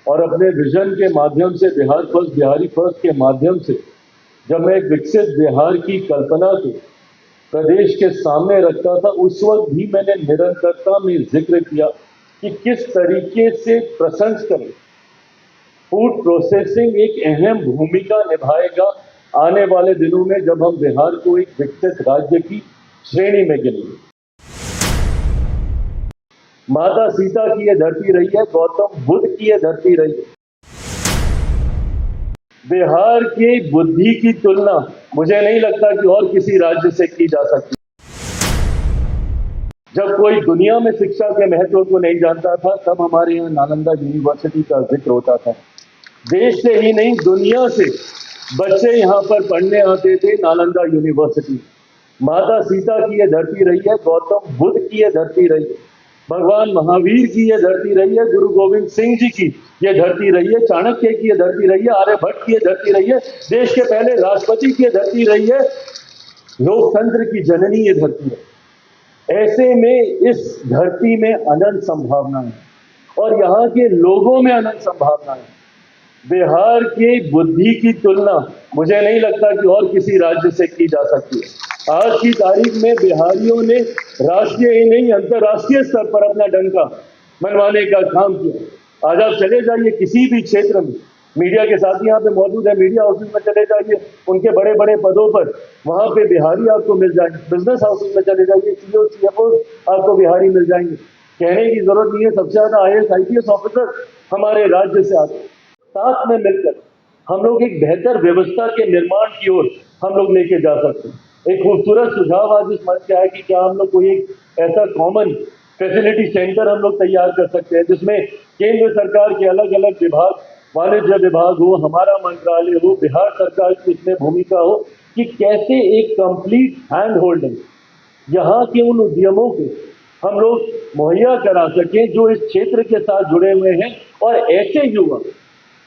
और अपने विजन के माध्यम से बिहार फर्स्ट बिहारी फर्स्ट के माध्यम से जब मैं एक विकसित बिहार की कल्पना को प्रदेश के सामने रखता था, उस वक्त भी मैंने निरंतरता में जिक्र किया कि किस तरीके से प्रसंस्करण फूड प्रोसेसिंग एक अहम भूमिका निभाएगा आने वाले दिनों में, जब हम बिहार को एक विकसित राज्य की श्रेणी में गिनेंगे। माता सीता की यह धरती रही है, गौतम बुद्ध की यह धरती रही है। बिहार की बुद्धि की तुलना मुझे नहीं लगता कि और किसी राज्य से की जा सकती। जब कोई दुनिया में शिक्षा के महत्व को नहीं जानता था, तब हमारे यहाँ नालंदा यूनिवर्सिटी का जिक्र होता था। देश से ही नहीं, दुनिया से बच्चे यहाँ पर पढ़ने आते थे नालंदा यूनिवर्सिटी। माता सीता की यह धरती रही है, गौतम बुद्ध की यह धरती रही है, भगवान महावीर की यह धरती रही है, गुरु गोविंद सिंह जी की यह धरती रही है, चाणक्य की यह धरती रही है, आर्यभट्ट की यह धरती रही है, देश के पहले राष्ट्रपति की यह धरती रही है, लोकतंत्र की जननी यह धरती है। ऐसे में इस धरती में अनंत संभावनाएं और यहाँ के लोगों में अनंत संभावनाएं। बिहार की बुद्धि की तुलना मुझे नहीं लगता कि और किसी राज्य से की जा सकती है। आज की तारीख में बिहारियों ने राष्ट्रीय ही नहीं, अंतर्राष्ट्रीय स्तर पर अपना डंका मनवाने का काम किया। आज आप चले जाइए किसी भी क्षेत्र में, मीडिया के साथी यहाँ पे मौजूद है, मीडिया हाउसेज में चले जाइए, उनके बड़े बड़े पदों पर वहां पे बिहारी आपको मिल जाएंगे। बिजनेस हाउसेज में चले जाइए, सीईओ सीएफओ आपको बिहारी मिल जाएंगे। कहने की जरूरत नहीं है, सबसे ज्यादा आईएएस आईपीएस ऑफिसर हमारे राज्य से आते हैं। साथ में मिलकर हम लोग एक बेहतर व्यवस्था के निर्माण की ओर हम लोग लेके जा सकते हैं। एक खूबसूरत सुझाव आज इस मंच से आया कि क्या हम लोग कोई एक ऐसा कॉमन फैसिलिटी सेंटर हम लोग तैयार कर सकते हैं, जिसमें केंद्र सरकार के अलग अलग विभाग, वाणिज्य विभाग हो, हमारा मंत्रालय हो, बिहार सरकार की इसमें भूमिका हो, कि कैसे एक कंप्लीट हैंड होल्डिंग यहाँ के उन उद्यमों को हम लोग मुहैया करा सकें जो इस क्षेत्र के साथ जुड़े हुए हैं, और ऐसे युवा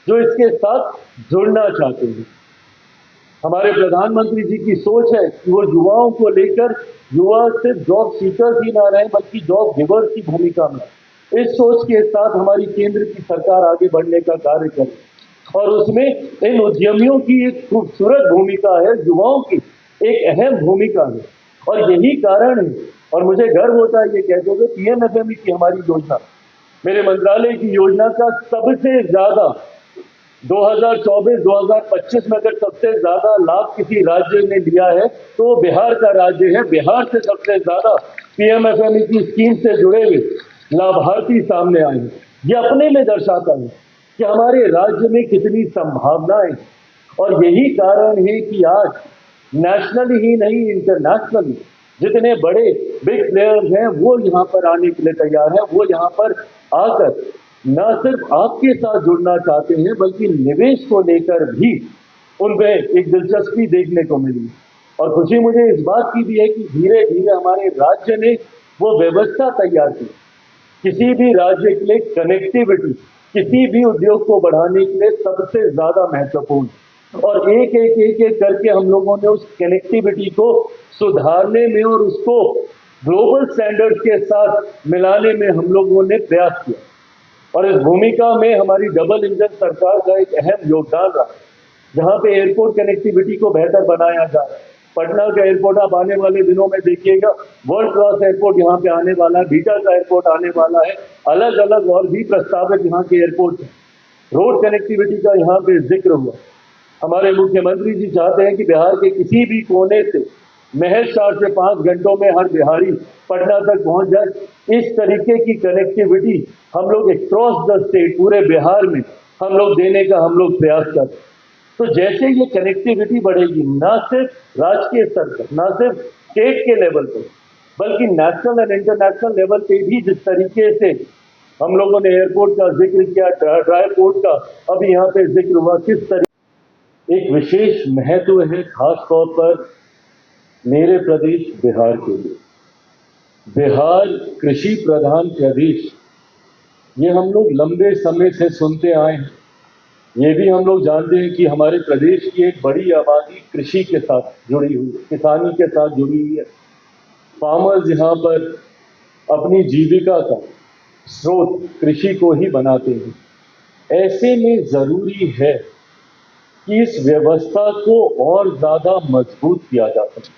जो इसके साथ जुड़ना चाहते हैं। हमारे प्रधानमंत्री जी की सोच है कि वो युवाओं को लेकर, युवा सिर्फ जॉब सीकर्स ही ना रहे बल्कि जॉब गिवर्स की भूमिका में। इस सोच के साथ हमारी केंद्र की सरकार आगे बढ़ने का कार्य करे, और उसमें इन उद्यमियों की एक खूबसूरत भूमिका है, युवाओं की एक अहम भूमिका है। और यही कारण है, और मुझे गर्व होता है ये कहते हुए, पीएमएफएमई की हमारी योजना, मेरे मंत्रालय की योजना का सबसे ज्यादा 2024-2025 में अगर सबसे ज्यादा लाभ किसी राज्य ने लिया है तो बिहार का राज्य है। बिहार से सबसे ज्यादा पीएमएफएमई की स्कीम से जुड़े हुए लाभार्थी सामने आए हैं। ये अपने में दर्शाता है कि हमारे राज्य में कितनी संभावनाएं, और यही कारण है कि आज नेशनली ही नहीं, इंटरनेशनली जितने बड़े बिग प्लेयर्स हैं वो यहाँ पर आने के लिए तैयार हैं। वो यहाँ पर आकर न सिर्फ आपके साथ जुड़ना चाहते हैं, बल्कि निवेश को लेकर भी उनमें एक दिलचस्पी देखने को मिली। और खुशी मुझे इस बात की भी है कि धीरे धीरे हमारे राज्य ने वो व्यवस्था तैयार की, किसी भी राज्य के लिए कनेक्टिविटी, किसी भी उद्योग को बढ़ाने के लिए सबसे ज्यादा महत्वपूर्ण, और एक एक करके हम लोगों ने उस कनेक्टिविटी को सुधारने में और उसको ग्लोबल स्टैंडर्ड्स के साथ मिलाने में हम लोगों ने प्रयास किया। और इस भूमिका में हमारी डबल इंजन सरकार का एक अहम योगदान रहा, जहां पे एयरपोर्ट कनेक्टिविटी को बेहतर बनाया जा रहा है। पटना का एयरपोर्ट आप आने वाले दिनों में देखिएगा, वर्ल्ड क्लास एयरपोर्ट यहाँ पे आने वाला है, बीटा का एयरपोर्ट आने वाला है, अलग अलग और भी प्रस्तावित यहाँ के एयरपोर्ट हैं। रोड कनेक्टिविटी का यहाँ पे जिक्र हुआ। हमारे मुख्यमंत्री जी चाहते हैं कि बिहार के किसी भी कोने से महज 4 से 5 घंटों में हर बिहारी पटना तक पहुंच जाए। इस तरीके की कनेक्टिविटी हम लोग अक्रॉस द स्टेट, पूरे बिहार में हम लोग देने का हम लोग प्रयास करते हैं। तो जैसे ये कनेक्टिविटी बढ़ेगी, ना सिर्फ राज्य के स्तर पर, ना सिर्फ स्टेट के लेवल पर, बल्कि नेशनल एंड इंटरनेशनल लेवल पे भी जिस तरीके से हम लोगों ने एयरपोर्ट का जिक्र किया, ड्राई पोर्ट का अभी यहाँ पे जिक्र हुआ, किस तरीके एक विशेष महत्व है खास तौर पर मेरे प्रदेश बिहार के लिए। बिहार कृषि प्रधान प्रदेश, ये हम लोग लंबे समय से सुनते आए हैं। ये भी हम लोग जानते हैं कि हमारे प्रदेश की एक बड़ी आबादी कृषि के साथ जुड़ी हुई है, किसानी के साथ जुड़ी हुई है। फार्मर्स यहाँ पर अपनी जीविका का स्रोत कृषि को ही बनाते हैं। ऐसे में जरूरी है कि इस व्यवस्था को और ज्यादा मजबूत किया जा सके।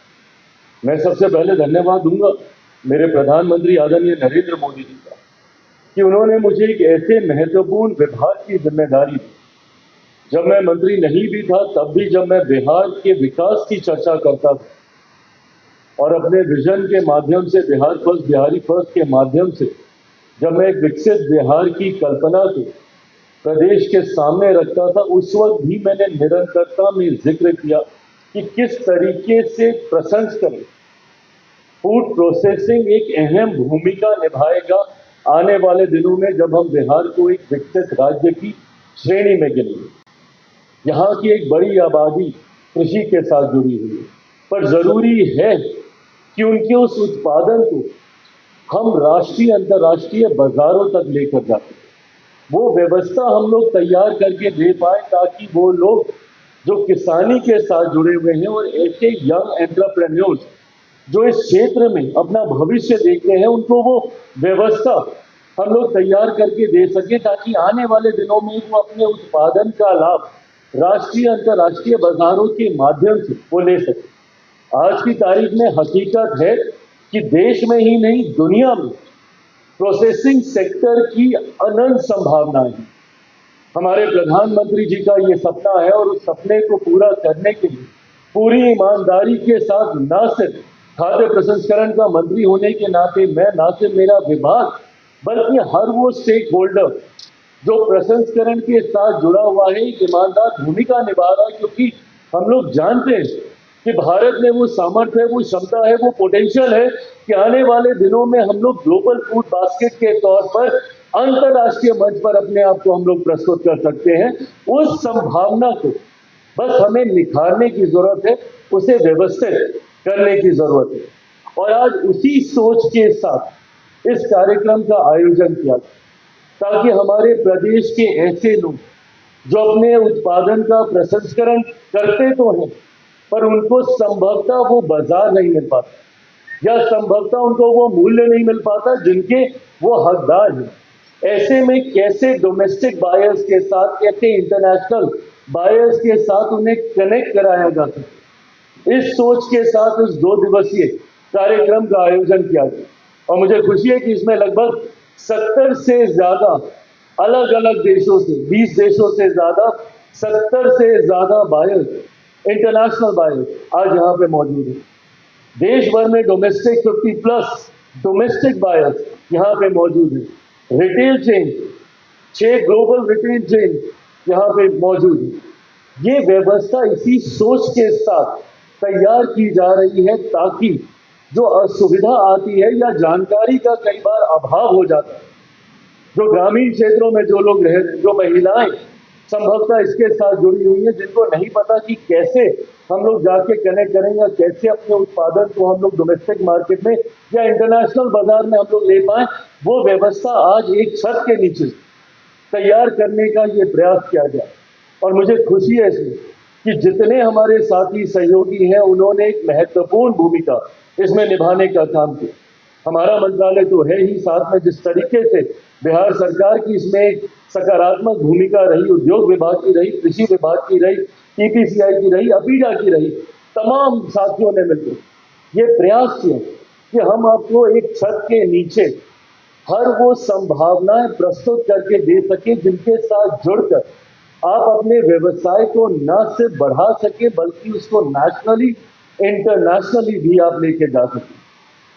मैं सबसे पहले धन्यवाद दूंगा मेरे प्रधानमंत्री आदरणीय नरेंद्र मोदी जी का कि उन्होंने मुझे एक ऐसे महत्वपूर्ण विभाग की जिम्मेदारी दी। जब मैं मंत्री नहीं भी था तब भी जब मैं बिहार के विकास की चर्चा करता था और अपने विजन के माध्यम से बिहार फर्स्ट बिहारी फर्स्ट के माध्यम से जब मैं एक विकसित बिहार की कल्पना को प्रदेश के सामने रखता था, उस वक्त भी मैंने निरंतरता में जिक्र किया कि किस तरीके से प्रसंस्करण फूड प्रोसेसिंग एक अहम भूमिका निभाएगा आने वाले दिनों में जब हम बिहार को एक विकसित राज्य की श्रेणी में गिनेंगे। यहाँ की एक बड़ी आबादी कृषि के साथ जुड़ी हुई है, पर जरूरी है कि उनके उस उत्पादन को हम राष्ट्रीय अंतर्राष्ट्रीय बाजारों तक लेकर जाते, वो व्यवस्था हम लोग तैयार करके दे पाए ताकि वो लोग जो किसानी के साथ जुड़े हुए हैं और ऐसे यंग एंटरप्रेन्योर्स जो इस क्षेत्र में अपना भविष्य देखते हैं, उनको वो व्यवस्था हम लोग तैयार करके दे सके ताकि आने वाले दिनों में वो अपने उत्पादन का लाभ राष्ट्रीय अंतर्राष्ट्रीय बाजारों के माध्यम से वो ले सके। आज की तारीख में हकीकत है कि देश में ही नहीं दुनिया में प्रोसेसिंग सेक्टर की अनंत संभावनाएं हैं। हमारे प्रधानमंत्री जी का ये सपना है और उस सपने को पूरा करने के लिए पूरी ईमानदारी के साथ न सिर्फ खाद्य प्रसंस्करण का मंत्री होने के नाते मैं, ना सिर्फ मेरा विभाग, बल्कि हर वो स्टेक होल्डर जो प्रसंस्करण के साथ जुड़ा हुआ है एक ईमानदार भूमिका निभा रहा है, क्योंकि हम लोग जानते हैं कि भारत में वो सामर्थ्य है, वो क्षमता है, वो पोटेंशियल है कि आने वाले दिनों में हम लोग ग्लोबल फूड बास्केट के तौर पर अंतर्राष्ट्रीय मंच पर अपने आप को हम लोग प्रस्तुत कर सकते हैं। उस संभावना को बस हमें निखारने की जरूरत है, उसे व्यवस्थित करने की जरूरत है। और आज उसी सोच के साथ इस कार्यक्रम का आयोजन किया ताकि हमारे प्रदेश के ऐसे लोग जो अपने उत्पादन का प्रसंस्करण करते तो हैं पर उनको संभवतः वो बाजार नहीं मिल पाता या संभवतः उनको वो मूल्य नहीं मिल पाता जिनके वो हकदार हैं, ऐसे में कैसे डोमेस्टिक बायर्स के साथ, कैसे इंटरनेशनल बायर्स के साथ उन्हें कनेक्ट कराया जा सके, इस सोच के साथ इस 2 दिवसीय कार्यक्रम का आयोजन किया गया। और मुझे खुशी है कि इसमें लगभग 70 से ज्यादा अलग अलग देशों से, 20 देशों से ज्यादा, 70 से ज्यादा बायर्स, इंटरनेशनल बायर्स आज यहाँ पे मौजूद है। देश भर में डोमेस्टिक 50+ डोमेस्टिक बायर्स यहाँ पे मौजूद है। Retail chain 6 global retail chain यहाँ पे मौजूद है। ये व्यवस्था इसी सोच के साथ तैयार की जा रही है ताकि जो असुविधा आती है या जानकारी का कई बार अभाव हो जाता है, जो ग्रामीण क्षेत्रों में जो लोग रह रहे, जो महिलाएं संभवतः इसके साथ जुड़ी हुई है, जिनको नहीं पता कि कैसे हम लोग जाके कनेक्ट करें या कैसे अपने उत्पादन को हम लोग डोमेस्टिक मार्केट में या इंटरनेशनल बाजार में हम लोग ले पाए, वो व्यवस्था आज एक छत के नीचे तैयार करने का ये प्रयास किया गया। और मुझे खुशी है इसमें कि जितने हमारे साथी सहयोगी हैं उन्होंने एक महत्वपूर्ण भूमिका इसमें निभाने का काम किया। हमारा मंत्रालय तो है ही, साथ में जिस तरीके से बिहार सरकार की इसमें एक सकारात्मक भूमिका रही, उद्योग विभाग की रही, कृषि विभाग की रही, टीपीसीआई की रही, अपीडा की रही, तमाम साथियों ने मिलकर ये प्रयास किया कि हम आपको एक छत के नीचे हर वो संभावनाएं प्रस्तुत करके दे सके जिनके साथ जुड़कर आप अपने व्यवसाय को न सिर्फ बढ़ा सके बल्कि उसको नेशनली, इंटरनेशनली भी आप लेके जा सके।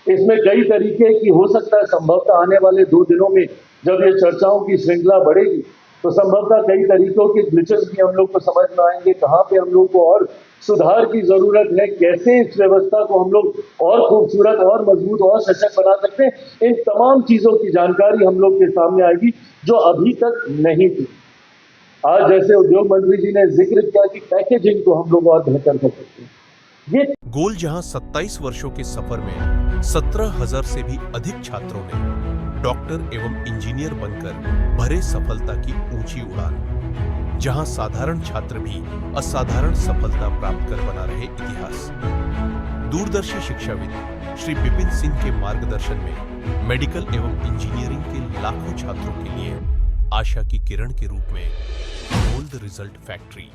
इसमें कई तरीके की हो सकता है, संभवतः आने वाले 2 दिनों में जब ये चर्चाओं की श्रृंखला बढ़ेगी तो संभवतः कई तरीकों की दिलचस्पी हम लोग को समझ में आएंगे, कहाँ पे हम लोग को और सुधार की जरूरत है, कैसे इस व्यवस्था को हम लोग और खूबसूरत और मजबूत और सशक्त बना सकते हैं। इन तमाम चीजों की जानकारी हम लोग के सामने आएगी जो अभी तक नहीं थी। आज जैसे उद्योग मंत्री जी ने जिक्र किया कि पैकेजिंग को हम लोग और बेहतर कर सकते हैं। ये गोल जहां 27 वर्षों के सफर में 17,000 से भी अधिक छात्रों ने डॉक्टर एवं इंजीनियर बनकर भरे सफलता की ऊंची उड़ान, जहां साधारण छात्र भी असाधारण सफलता प्राप्त कर बना रहे इतिहास। दूरदर्शी शिक्षाविद श्री विपिन सिंह के मार्गदर्शन में मेडिकल एवं इंजीनियरिंग के लाखों छात्रों के लिए आशा की किरण के रूप में गोल्ड रिजल्ट फैक्ट्री।